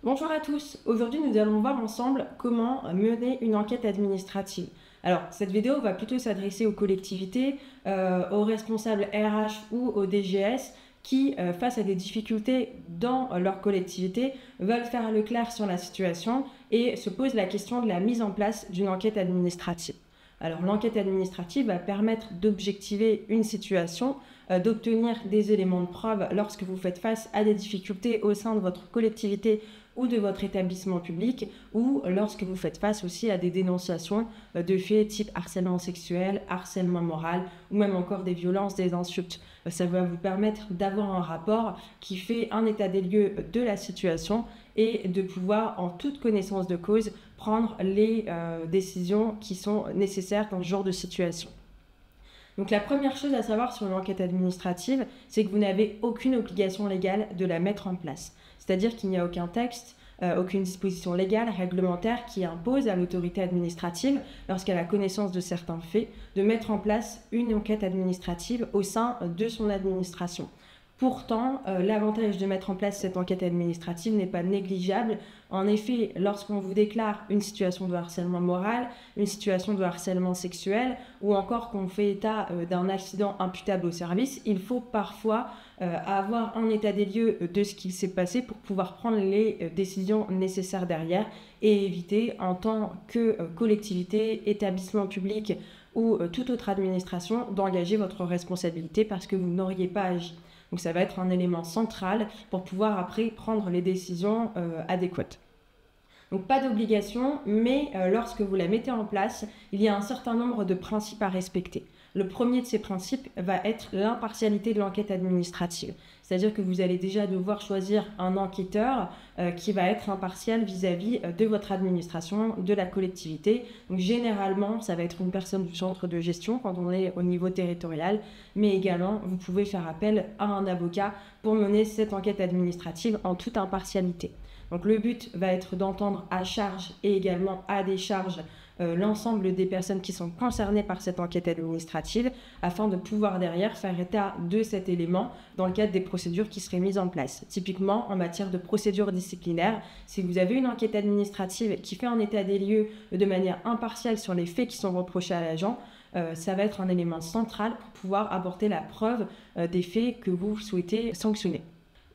Bonjour à tous, aujourd'hui nous allons voir ensemble comment mener une enquête administrative. Alors cette vidéo va plutôt s'adresser aux collectivités, aux responsables RH ou aux DGS qui, face à des difficultés dans leur collectivité, veulent faire le clair sur la situation et se posent la question de la mise en place d'une enquête administrative. Alors l'enquête administrative va permettre d'objectiver une situation, d'obtenir des éléments de preuve lorsque vous faites face à des difficultés au sein de votre collectivité ou de votre établissement public, ou lorsque vous faites face aussi à des dénonciations de faits type harcèlement sexuel, harcèlement moral, ou même encore des violences, des insultes. Ça va vous permettre d'avoir un rapport qui fait un état des lieux de la situation et de pouvoir, en toute connaissance de cause, prendre les décisions qui sont nécessaires dans ce genre de situation. Donc la première chose à savoir sur une enquête administrative, c'est que vous n'avez aucune obligation légale de la mettre en place. C'est-à-dire qu'il n'y a aucun texte, aucune disposition légale, réglementaire qui impose à l'autorité administrative, lorsqu'elle a connaissance de certains faits, de mettre en place une enquête administrative au sein de son administration. Pourtant, l'avantage de mettre en place cette enquête administrative n'est pas négligeable. En effet, lorsqu'on vous déclare une situation de harcèlement moral, une situation de harcèlement sexuel, ou encore qu'on fait état d'un accident imputable au service, il faut parfois avoir un état des lieux de ce qui s'est passé pour pouvoir prendre les décisions nécessaires derrière et éviter, en tant que collectivité, établissement public ou toute autre administration, d'engager votre responsabilité parce que vous n'auriez pas agi. Donc ça va être un élément central pour pouvoir après prendre les décisions adéquates. Donc pas d'obligation, mais lorsque vous la mettez en place, il y a un certain nombre de principes à respecter. Le premier de ces principes va être l'impartialité de l'enquête administrative. C'est-à-dire que vous allez déjà devoir choisir un enquêteur qui va être impartial vis-à-vis de votre administration, de la collectivité. Donc généralement, ça va être une personne du centre de gestion quand on est au niveau territorial, mais également, vous pouvez faire appel à un avocat pour mener cette enquête administrative en toute impartialité. Donc le but va être d'entendre à charge et également à décharge l'ensemble des personnes qui sont concernées par cette enquête administrative afin de pouvoir derrière faire état de cet élément dans le cadre des procédures qui seraient mises en place. Typiquement, en matière de procédure disciplinaire, si vous avez une enquête administrative qui fait un état des lieux de manière impartiale sur les faits qui sont reprochés à l'agent, ça va être un élément central pour pouvoir apporter la preuve des faits que vous souhaitez sanctionner.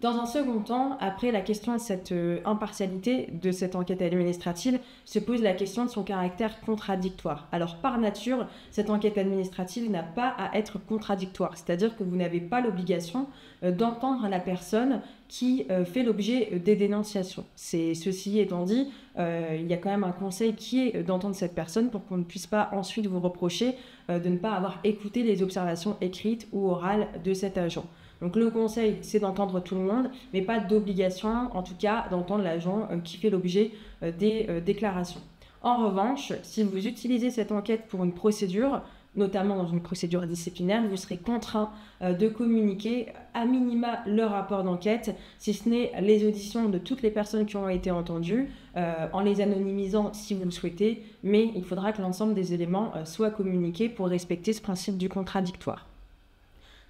Dans un second temps, après la question de cette impartialité de cette enquête administrative, se pose la question de son caractère contradictoire. Alors par nature, cette enquête administrative n'a pas à être contradictoire, c'est-à-dire que vous n'avez pas l'obligation d'entendre la personne qui fait l'objet des dénonciations. Ceci étant dit, il y a quand même un conseil qui est d'entendre cette personne pour qu'on ne puisse pas ensuite vous reprocher de ne pas avoir écouté les observations écrites ou orales de cet agent. Donc le conseil, c'est d'entendre tout le monde, mais pas d'obligation, en tout cas, d'entendre l'agent qui fait l'objet des déclarations. En revanche, si vous utilisez cette enquête pour une procédure, notamment dans une procédure disciplinaire, vous serez contraint de communiquer à minima le rapport d'enquête, si ce n'est les auditions de toutes les personnes qui ont été entendues, en les anonymisant si vous le souhaitez, mais il faudra que l'ensemble des éléments soient communiqués pour respecter ce principe du contradictoire.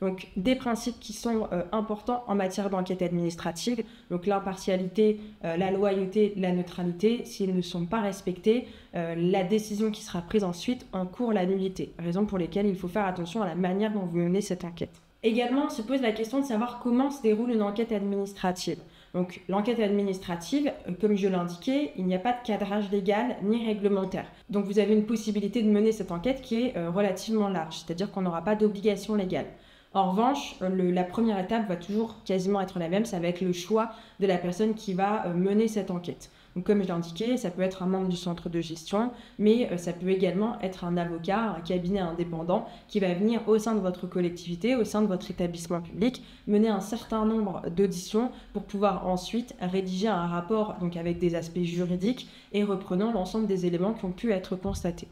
Donc des principes qui sont importants en matière d'enquête administrative, donc l'impartialité, la loyauté, la neutralité. S'ils ne sont pas respectés, la décision qui sera prise ensuite encourt la nullité, raison pour laquelle il faut faire attention à la manière dont vous menez cette enquête. Également, se pose la question de savoir comment se déroule une enquête administrative. Donc l'enquête administrative, comme je l'indiquais, il n'y a pas de cadrage légal ni réglementaire. Donc vous avez une possibilité de mener cette enquête qui est relativement large, c'est-à-dire qu'on n'aura pas d'obligation légale. En revanche, la première étape va toujours quasiment être la même, ça va être le choix de la personne qui va mener cette enquête. Donc, comme je l'ai indiqué, ça peut être un membre du centre de gestion, mais ça peut également être un avocat, un cabinet indépendant qui va venir au sein de votre collectivité, au sein de votre établissement public, mener un certain nombre d'auditions pour pouvoir ensuite rédiger un rapport donc avec des aspects juridiques et reprenant l'ensemble des éléments qui ont pu être constatés.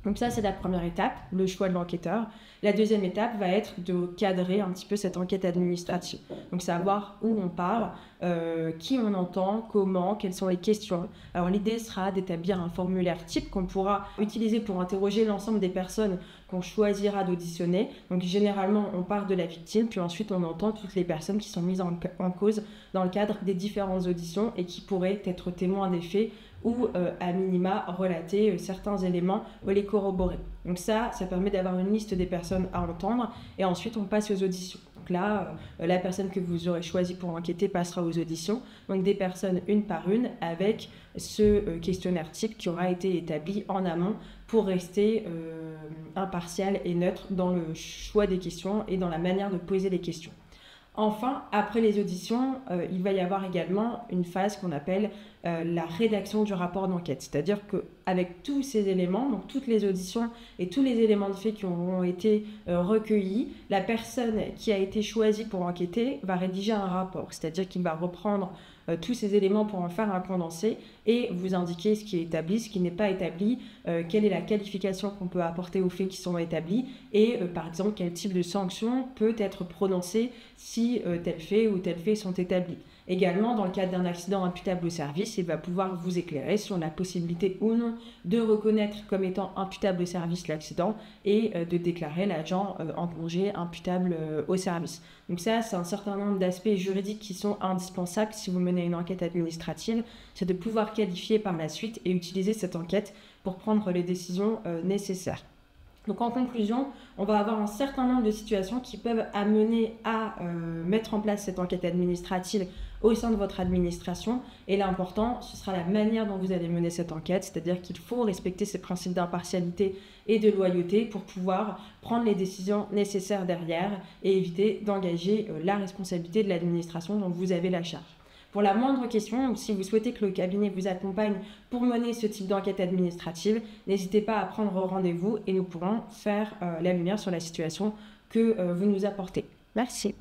Donc ça, c'est la première étape, le choix de l'enquêteur. La deuxième étape va être de cadrer un petit peu cette enquête administrative. Donc savoir où on part, qui on entend, comment, quelles sont les questions. Alors l'idée sera d'établir un formulaire type qu'on pourra utiliser pour interroger l'ensemble des personnes qu'on choisira d'auditionner. Donc généralement, on part de la victime, puis ensuite on entend toutes les personnes qui sont mises en cause dans le cadre des différentes auditions et qui pourraient être témoins des faits ou à minima relater certains éléments ou les corroborer. Donc ça permet d'avoir une liste des personnes à entendre et ensuite on passe aux auditions. Donc là, la personne que vous aurez choisie pour enquêter passera aux auditions, donc des personnes une par une avec ce questionnaire type qui aura été établi en amont pour rester impartial et neutre dans le choix des questions et dans la manière de poser les questions. Enfin, après les auditions, il va y avoir également une phase qu'on appelle la rédaction du rapport d'enquête. C'est-à-dire qu'avec tous ces éléments, donc toutes les auditions et tous les éléments de fait qui auront été recueillis, la personne qui a été choisie pour enquêter va rédiger un rapport. C'est-à-dire qu'il va reprendre tous ces éléments pour en faire un condensé et vous indiquer ce qui est établi, ce qui n'est pas établi, quelle est la qualification qu'on peut apporter aux faits qui sont établis et par exemple quel type de sanction peut être prononcée si tel fait ou tel fait sont établis. Également, dans le cadre d'un accident imputable au service, il va pouvoir vous éclairer sur la possibilité ou non de reconnaître comme étant imputable au service l'accident et de déclarer l'agent en congé imputable au service. Donc ça, c'est un certain nombre d'aspects juridiques qui sont indispensables si vous menez une enquête administrative, c'est de pouvoir qualifier par la suite et utiliser cette enquête pour prendre les décisions nécessaires. Donc en conclusion, on va avoir un certain nombre de situations qui peuvent amener à mettre en place cette enquête administrative au sein de votre administration. Et l'important, ce sera la manière dont vous allez mener cette enquête, c'est-à-dire qu'il faut respecter ces principes d'impartialité et de loyauté pour pouvoir prendre les décisions nécessaires derrière et éviter d'engager la responsabilité de l'administration dont vous avez la charge. Pour la moindre question, si vous souhaitez que le cabinet vous accompagne pour mener ce type d'enquête administrative, n'hésitez pas à prendre rendez-vous et nous pourrons faire la lumière sur la situation que vous nous apportez. Merci.